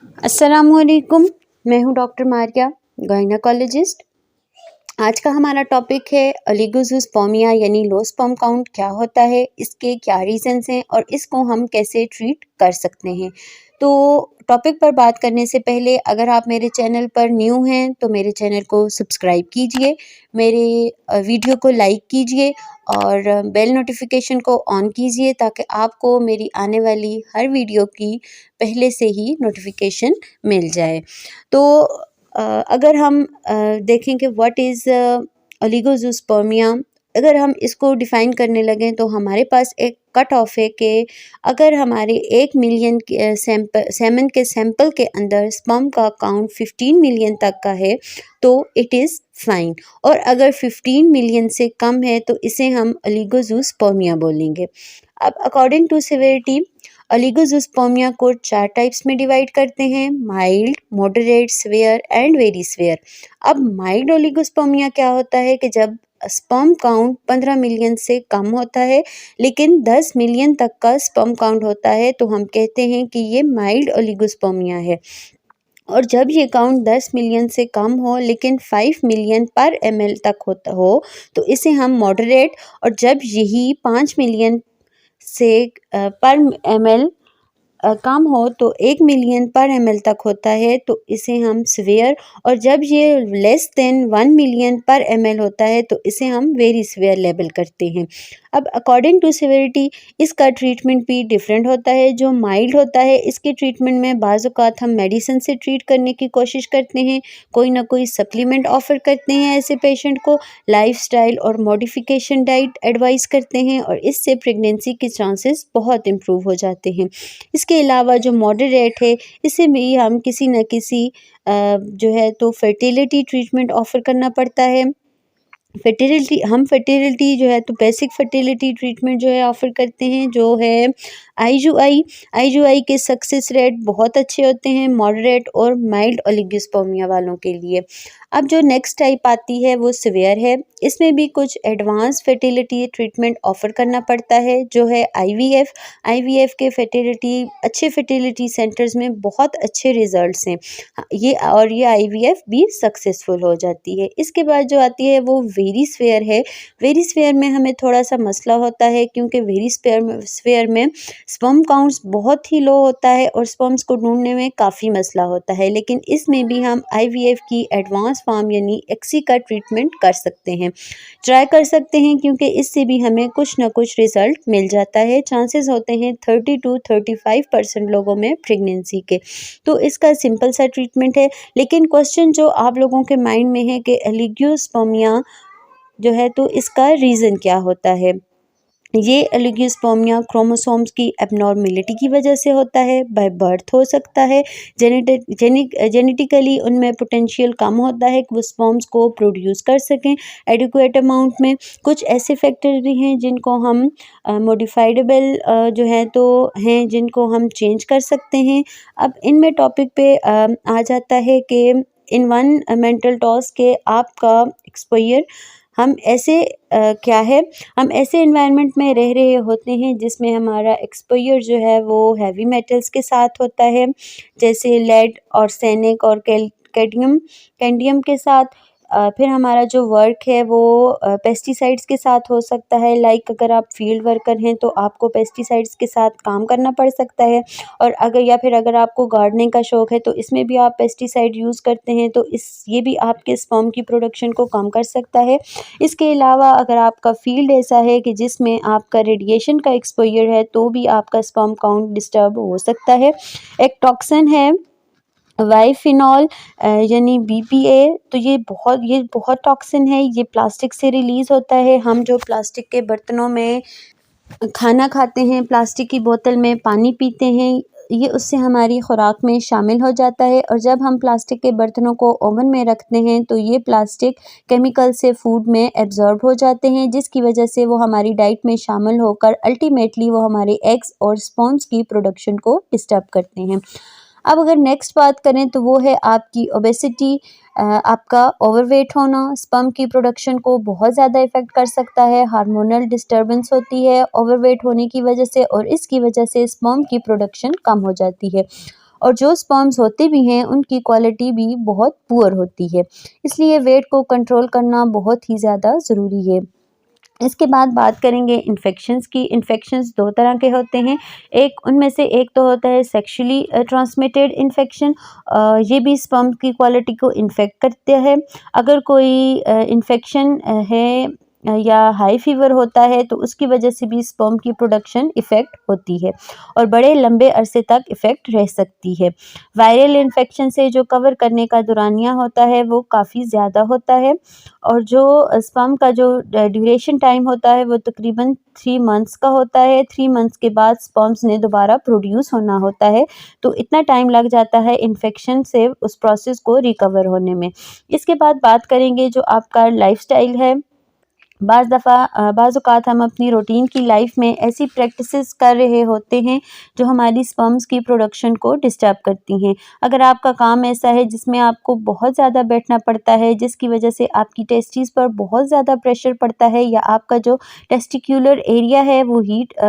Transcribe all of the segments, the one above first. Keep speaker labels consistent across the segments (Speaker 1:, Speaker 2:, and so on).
Speaker 1: अस्सलामुअलैकुम। मैं हूँ डॉक्टर मारिया, गायनेकोलॉजिस्ट। आज का हमारा टॉपिक है ओलिगोज़ूस्पर्मिया यानी लो स्पर्म काउंट क्या होता है, इसके क्या रीज़न्स हैं और इसको हम कैसे ट्रीट कर सकते हैं। तो टॉपिक पर बात करने से पहले अगर आप मेरे चैनल पर न्यू हैं तो मेरे चैनल को सब्सक्राइब कीजिए, मेरे वीडियो को लाइक कीजिए और बेल नोटिफिकेशन को ऑन कीजिए ताकि आपको मेरी आने वाली हर वीडियो की पहले से ही नोटिफिकेशन मिल जाए। तो अगर हम देखें कि व्हाट इज़ ओलिगोज़ूस्पर्मिया, अगर हम इसको डिफ़ाइन करने लगें तो हमारे पास एक कट ऑफ है कि अगर हमारे 1 मिलियन के सेमन के सैंपल के अंदर स्पर्म का काउंट 15 मिलियन तक का है तो इट इज़ फाइन, और अगर 15 मिलियन से कम है तो इसे हम ओलिगोज़ूस्पर्मिया बोलेंगे। अब अकॉर्डिंग टू सिविरिटी ओलिगोज़ूस्पर्मिया को 4 टाइप्स में डिवाइड करते हैं: mild, moderate, severe and very severe. अब माइल्ड ओलिगोस्पर्मिया क्या होता है कि जब स्पर्म काउंट 15 मिलियन से कम होता है लेकिन 10 मिलियन तक का स्पर्म काउंट होता है तो हम कहते हैं कि ये माइल्ड ओलिगोस्पर्मिया है। और जब ये काउंट 10 मिलियन से कम हो लेकिन 5 मिलियन पर ml तक होता हो तो इसे हम मॉडरेट, और जब यही 5 मिलियन से पर ml कम हो तो 1 मिलियन पर ml तक होता है तो इसे हम सीवियर, और जब ये लेस देन 1 मिलियन पर ml होता है तो इसे हम वेरी सीवियर लेबल करते हैं। अब अकॉर्डिंग टू सीवियरिटी इसका ट्रीटमेंट भी डिफरेंट होता है। जो माइल्ड होता है इसके ट्रीटमेंट में बाज़ औक़ात हम मेडिसिन से ट्रीट करने की कोशिश करते हैं, कोई ना कोई सप्लीमेंट ऑफ़र करते हैं ऐसे पेशेंट को, लाइफ़स्टाइल और मॉडिफ़िकेशन डाइट एडवाइस करते हैं और इससे प्रेगनेंसी के चांसेस बहुत इम्प्रूव हो जाते हैं। इसके अलावा जो मॉडरेट है इसे भी हम किसी न किसी जो है तो फर्टिलिटी ट्रीटमेंट ऑफ़र करना पड़ता है। फर्टिलिटी जो है तो बेसिक फर्टिलिटी ट्रीटमेंट जो है ऑफ़र करते हैं, जो है आईयूआई के सक्सेस रेट बहुत अच्छे होते हैं मॉडरेट और माइल्ड ओलिगोस्पर्मिया वालों के लिए। अब जो नेक्स्ट टाइप आती है वो सीवियर है। इसमें भी कुछ एडवांस फर्टिलिटी ट्रीटमेंट ऑफ़र करना पड़ता है, जो है आईवीएफ के अच्छे फर्टिलिटी सेंटर्स में बहुत अच्छे रिजल्ट्स हैं। ये आईवीएफ भी सक्सेसफुल हो जाती है। इसके बाद जो आती है वो वेरी स्फेयर है। वेरी स्फेयर में हमें थोड़ा सा मसला होता है क्योंकि वेरी स्फेयर में स्पर्म काउंट्स बहुत ही लो होता है और स्पर्म्स को ढूंढने में काफ़ी मसला होता है, लेकिन इसमें भी हम आईवीएफ की एडवांस फॉर्म यानी एक्सी का ट्रीटमेंट कर सकते हैं, ट्राई कर सकते हैं, क्योंकि इससे भी हमें कुछ ना कुछ रिजल्ट मिल जाता है। चांसेस होते हैं 30 to 35% लोगों में प्रेगनेंसी के। तो इसका सिंपल सा ट्रीटमेंट है। लेकिन क्वेश्चन जो आप लोगों के माइंड में है कि ओलिगोस्पर्मिया जो है तो इसका रीज़न क्या होता है। ये ओलिगोस्पर्मिया क्रोमोसोम्स की एबनॉर्मेलिटी की वजह से होता है, बाय बर्थ हो सकता है, जेनेटिकली उनमें पोटेंशियल कम होता है कि वो स्पर्म्स को प्रोड्यूस कर सकें एडिक्वेट अमाउंट में। कुछ ऐसे फैक्टर्स भी हैं जिनको हम मॉडिफाइडेबल जो है तो हैं जिनको हम चेंज कर सकते हैं। अब इनमें टॉपिक पे आ जाता है कि इन वन मेंटल टॉस के आपका एक्सपोजर हम ऐसे क्या है, हम ऐसे एनवायरनमेंट में रह रहे होते हैं जिसमें हमारा एक्सपोजर जो है वो हैवी मेटल्स के साथ होता है, जैसे लेड और सैनिक और कैडमियम के साथ। फिर हमारा जो वर्क है वो पेस्टिसाइड्स के साथ हो सकता है। लाइक अगर आप फील्ड वर्कर हैं तो आपको पेस्टिसाइड्स के साथ काम करना पड़ सकता है, और अगर आपको गार्डनिंग का शौक़ है तो इसमें भी आप पेस्टिसाइड यूज़ करते हैं तो ये भी आपके स्पर्म की प्रोडक्शन को कम कर सकता है। इसके अलावा अगर आपका फील्ड ऐसा है कि जिसमें आपका रेडिएशन का एक्सपोजर है तो भी आपका स्पर्म काउंट डिस्टर्ब हो सकता है। एक टॉक्सिन है वाइफिनॉल यानी बीपीए, तो ये बहुत टॉक्सिन है। ये प्लास्टिक से रिलीज़ होता है। हम जो प्लास्टिक के बर्तनों में खाना खाते हैं, प्लास्टिक की बोतल में पानी पीते हैं, ये उससे हमारी खुराक में शामिल हो जाता है, और जब हम प्लास्टिक के बर्तनों को ओवन में रखते हैं तो ये प्लास्टिक केमिकल से फूड में एब्जॉर्ब हो जाते हैं, जिसकी वजह से वो हमारी डाइट में शामिल होकर अल्टीमेटली वो हमारे एग्स और स्पर्म्स की प्रोडक्शन को डिस्टर्ब करते हैं। अब अगर नेक्स्ट बात करें तो वो है आपकी ओबेसिटी। आपका ओवरवेट होना स्पर्म की प्रोडक्शन को बहुत ज़्यादा इफ़ेक्ट कर सकता है। हार्मोनल डिस्टर्बेंस होती है ओवरवेट होने की वजह से, और इसकी वजह से स्पर्म की प्रोडक्शन कम हो जाती है। और जो स्पर्म्स होते भी हैं उनकी क्वालिटी भी बहुत पुअर होती है। इसलिए वेट को कंट्रोल करना बहुत ही ज़्यादा ज़रूरी है। इसके बाद बात करेंगे इन्फेक्शंस की। इन्फेक्शंस 2 तरह के होते हैं। एक उनमें से एक तो होता है सेक्सुअली ट्रांसमिटेड इन्फेक्शन। ये भी स्पर्म की क्वालिटी को इन्फेक्ट करता है। अगर कोई इन्फेक्शन है या हाई फीवर होता है तो उसकी वजह से भी स्पर्म की प्रोडक्शन इफ़ेक्ट होती है और बड़े लंबे अरसे तक इफ़ेक्ट रह सकती है। वायरल इन्फेक्शन से जो कवर करने का दौरानिया होता है वो काफ़ी ज़्यादा होता है और जो स्पर्म का जो ड्यूरेशन टाइम होता है वो तकरीबन 3 मंथ्स का होता है। 3 मंथ्स के बाद स्पर्म्स ने दोबारा प्रोड्यूस होना होता है, तो इतना टाइम लग जाता है इन्फेक्शन से उस प्रोसेस को रिकवर होने में। इसके बाद बात करेंगे जो आपका लाइफ़स्टाइल है। बाज़ औक़ात हम अपनी रूटीन की लाइफ में ऐसी प्रैक्टिसेस कर रहे होते हैं जो हमारी स्पर्म्स की प्रोडक्शन को डिस्टर्ब करती हैं। अगर आपका काम ऐसा है जिसमें आपको बहुत ज़्यादा बैठना पड़ता है, जिसकी वजह से आपकी टेस्टिस पर बहुत ज़्यादा प्रेशर पड़ता है या आपका जो टेस्टिक्युलर एरिया है वो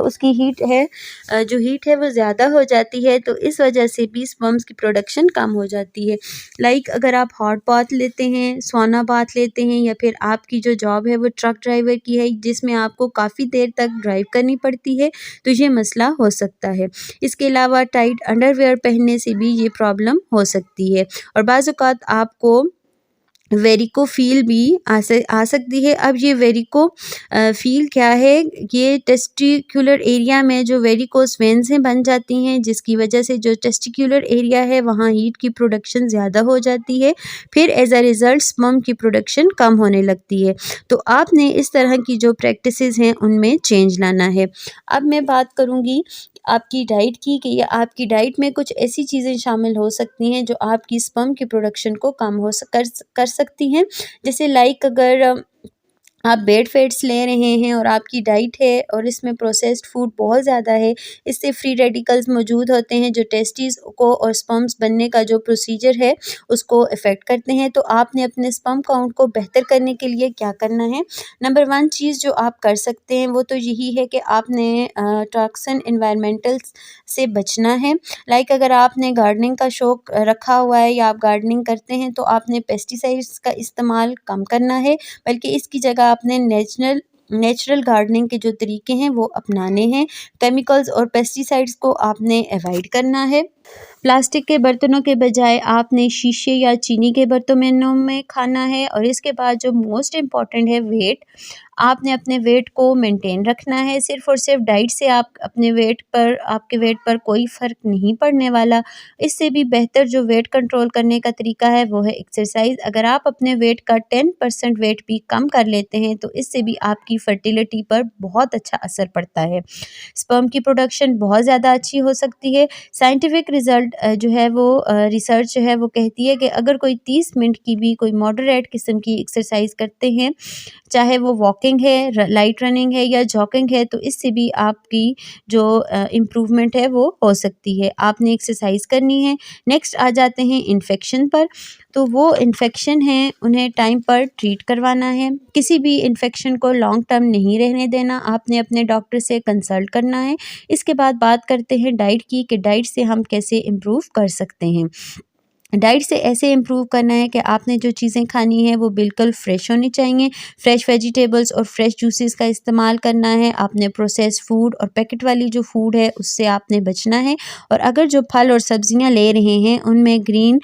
Speaker 1: उसकी जो हीट है वो ज़्यादा हो जाती है, तो इस वजह से भी स्पर्म्स की प्रोडक्शन कम हो जाती है। लाइक अगर आप हॉट बाथ लेते हैं, सौना बाथ लेते हैं या फिर आपकी जो जॉब है वो ट्रक ड्राइवर की है जिसमें आपको काफ़ी देर तक ड्राइव करनी पड़ती है, तो ये मसला हो सकता है। इसके अलावा टाइट अंडरवियर पहनने से भी ये प्रॉब्लम हो सकती है और बाज़ औक़ात आपको वेरिको फ़ील भी आ सकती है। अब ये वेरिको फ़ील क्या है? ये टेस्टिक्युलर एरिया में जो वेरिकोस वेन्स हैं बन जाती हैं, जिसकी वजह से जो टेस्टिक्युलर एरिया है वहाँ हीट की प्रोडक्शन ज़्यादा हो जाती है। फिर एज़ अ रिज़ल्ट स्पर्म की प्रोडक्शन कम होने लगती है। तो आपने इस तरह की जो प्रैक्टिसेस हैं उनमें चेंज लाना है। अब मैं बात करूँगी आपकी डाइट की कि या आपकी डाइट में कुछ ऐसी चीज़ें शामिल हो सकती हैं जो आपकी स्पर्म की प्रोडक्शन को कम कर सकती हैं। जैसे लाइक अगर आप बैड फैट्स ले रहे हैं और आपकी डाइट है और इसमें प्रोसेस्ड फूड बहुत ज़्यादा है, इससे फ्री रेडिकल्स मौजूद होते हैं जो टेस्टिस को और स्पर्म्स बनने का जो प्रोसीजर है उसको इफ़ेक्ट करते हैं। तो आपने अपने स्पर्म काउंट को बेहतर करने के लिए क्या करना है? नंबर 1 चीज़ जो आप कर सकते हैं वो तो यही है कि आपने टॉक्सिन एनवायरनमेंटल्स से बचना है। लाइक अगर आपने गार्डनिंग का शौक रखा हुआ है या आप गार्डनिंग करते हैं तो आपने पेस्टिसाइड्स का इस्तेमाल कम करना है, बल्कि इसकी जगह आपने नेचुरल गार्डनिंग के जो तरीके हैं वो अपनाने हैं। केमिकल्स और पेस्टिसाइड्स को आपने अवॉइड करना है। प्लास्टिक के बर्तनों के बजाय आपने शीशे या चीनी के बर्तनों में खाना है और इसके बाद जो मोस्ट इम्पॉर्टेंट है वेट, आपने अपने वेट को मेंटेन रखना है। सिर्फ़ और सिर्फ डाइट से आपके वेट पर कोई फ़र्क नहीं पड़ने वाला। इससे भी बेहतर जो वेट कंट्रोल करने का तरीका है वो है एक्सरसाइज़। अगर आप अपने वेट का 10% वेट भी कम कर लेते हैं तो इससे भी आपकी फर्टिलिटी पर बहुत अच्छा असर पड़ता है। स्पर्म की प्रोडक्शन बहुत ज़्यादा अच्छी हो सकती है। साइंटिफिक रिज़ल्ट जो है वो रिसर्च जो है वो कहती है कि अगर कोई 30 मिनट की भी कोई मॉडरेट किस्म की एक्सरसाइज़ करते हैं, चाहे वो वॉकिंग है, लाइट रनिंग है या जॉगिंग है, तो इससे भी आपकी जो इम्प्रूवमेंट है वो हो सकती है। आपने एक्सरसाइज़ करनी है। नेक्स्ट आ जाते हैं इन्फेक्शन पर। तो वो इन्फेक्शन हैं उन्हें टाइम पर ट्रीट करवाना है। किसी भी इन्फेक्शन को लॉन्ग टर्म नहीं रहने देना, आपने अपने डॉक्टर से कंसल्ट करना है। इसके बाद बात करते हैं डाइट की कि डाइट से हम कैसे इम्प्रूव कर सकते हैं। डाइट से ऐसे इम्प्रूव करना है कि आपने जो चीज़ें खानी है वो बिल्कुल फ्रेश होनी चाहिए। फ्रेश वेजिटेबल्स और फ्रेश जूसेस का इस्तेमाल करना है। आपने प्रोसेस्ड फूड और पैकेट वाली जो फूड है उससे आपने बचना है और अगर जो फल और सब्जियां ले रहे हैं उनमें ग्रीन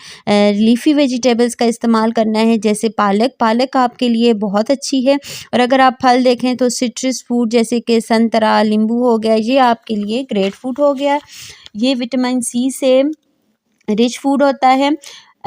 Speaker 1: लीफी वेजिटेबल्स का इस्तेमाल करना है, जैसे पालक आपके लिए बहुत अच्छी है। और अगर आप फल देखें तो सिट्रस फूड जैसे कि संतरा, नींबू हो गया, ये आपके लिए ग्रेट फूड हो गया। ये विटामिन सी से रिच फूड होता है।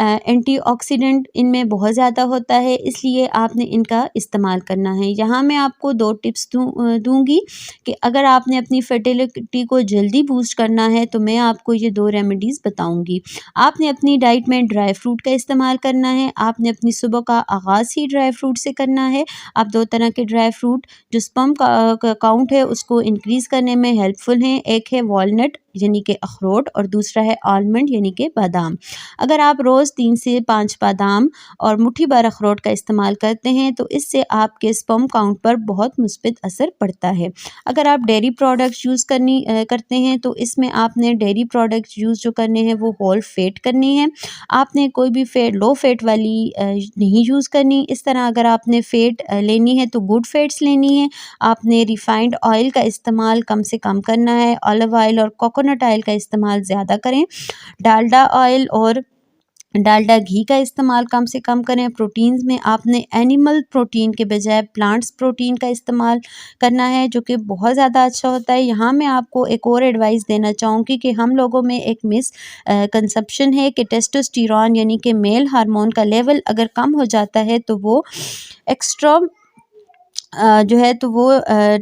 Speaker 1: एंटीऑक्सीडेंट इनमें बहुत ज़्यादा होता है, इसलिए आपने इनका इस्तेमाल करना है। यहाँ मैं आपको 2 टिप्स दूँगी कि अगर आपने अपनी फर्टिलिटी को जल्दी बूस्ट करना है तो मैं आपको ये 2 रेमेडीज़ बताऊँगी। आपने अपनी डाइट में ड्राई फ्रूट का इस्तेमाल करना है। आपने अपनी सुबह का आगाज़ ही ड्राई फ्रूट से करना है। आप 2 तरह के ड्राई फ्रूट जो स्पर्म का काउंट है उसको इंक्रीज़ करने में हेल्पफुल हैं। एक है वॉलनट यानी कि अखरोट और दूसरा है आलमंड यानी कि बादाम। अगर आप रोज़ 3 से 5 बादाम और मुट्ठी भर अखरोट का इस्तेमाल करते हैं तो इससे आपके स्पर्म काउंट पर बहुत मुस्बित असर पड़ता है। अगर आप डेयरी प्रोडक्ट्स यूज़ करते हैं तो इसमें आपने डेयरी प्रोडक्ट्स यूज़ जो करने हैं वो होल फैट करनी है। आपने कोई भी लो फैट वाली नहीं यूज़ करनी। इस तरह अगर आपने फ़ैट लेनी है तो गुड फैट्स लेनी है। आपने रिफाइंड ऑयल का इस्तेमाल कम से कम करना है। ऑलिव ऑयल और कोकोनट ऑयल का इस्तेमाल ज़्यादा करें। डालडा ऑयल और डालडा घी का इस्तेमाल कम से कम करें। प्रोटीन्स में आपने एनिमल प्रोटीन के बजाय प्लांट्स प्रोटीन का इस्तेमाल करना है जो कि बहुत ज़्यादा अच्छा होता है। यहाँ मैं आपको एक और एडवाइस देना चाहूँगी कि हम लोगों में एक कंसेप्शन है कि टेस्टोस्टेरोन यानी कि मेल हार्मोन का लेवल अगर कम हो जाता है तो वो एक्स्ट्रा जो है तो वो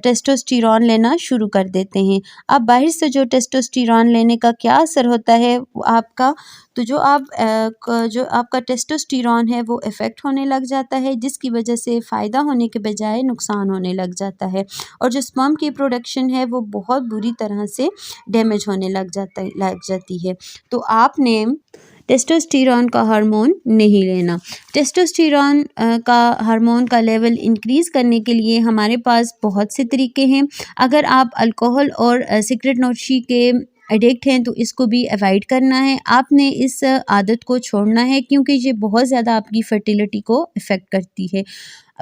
Speaker 1: टेस्टोस्टेरोन लेना शुरू कर देते हैं। अब बाहर से जो टेस्टोस्टेरोन लेने का क्या असर होता है वो आपका तो जो आपका टेस्टोस्टेरोन है वो इफ़ेक्ट होने लग जाता है जिसकी वजह से फ़ायदा होने के बजाय नुकसान होने लग जाता है और जो स्पर्म की प्रोडक्शन है वो बहुत बुरी तरह से डैमेज होने लग जाती है। तो आपने टेस्टोस्टेरोन का हार्मोन नहीं लेना। टेस्टोस्टेरोन का हार्मोन का लेवल इंक्रीज़ करने के लिए हमारे पास बहुत से तरीके हैं। अगर आप अल्कोहल और सिगरेट नोशी के एडिक्ट हैं तो इसको भी अवॉइड करना है। आपने इस आदत को छोड़ना है क्योंकि ये बहुत ज़्यादा आपकी फर्टिलिटी को इफ़ेक्ट करती है।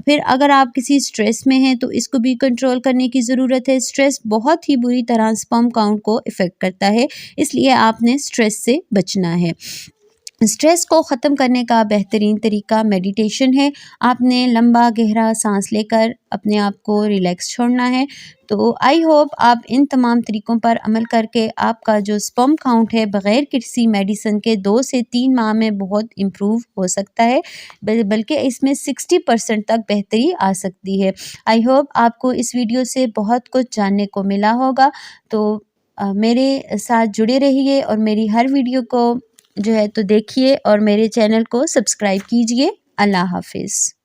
Speaker 1: फिर अगर आप किसी स्ट्रेस में हैं तो इसको भी कंट्रोल करने की ज़रूरत है। स्ट्रेस बहुत ही बुरी तरह स्पर्म काउंट को इफ़ेक्ट करता है, इसलिए आपने स्ट्रेस से बचना है। स्ट्रेस को ख़त्म करने का बेहतरीन तरीका मेडिटेशन है। आपने लंबा गहरा सांस लेकर अपने आप को रिलैक्स छोड़ना है। तो आई होप आप इन तमाम तरीक़ों पर अमल करके आपका जो स्पर्म काउंट है बग़ैर किसी मेडिसिन के 2 से 3 माह में बहुत इम्प्रूव हो सकता है, बल्कि इसमें 60% तक बेहतरी आ सकती है। आई होप आपको इस वीडियो से बहुत कुछ जानने को मिला होगा। तो मेरे साथ जुड़े रहिए और मेरी हर वीडियो को जो है तो देखिए और मेरे चैनल को सब्सक्राइब कीजिए। अल्लाह हाफ़िज़।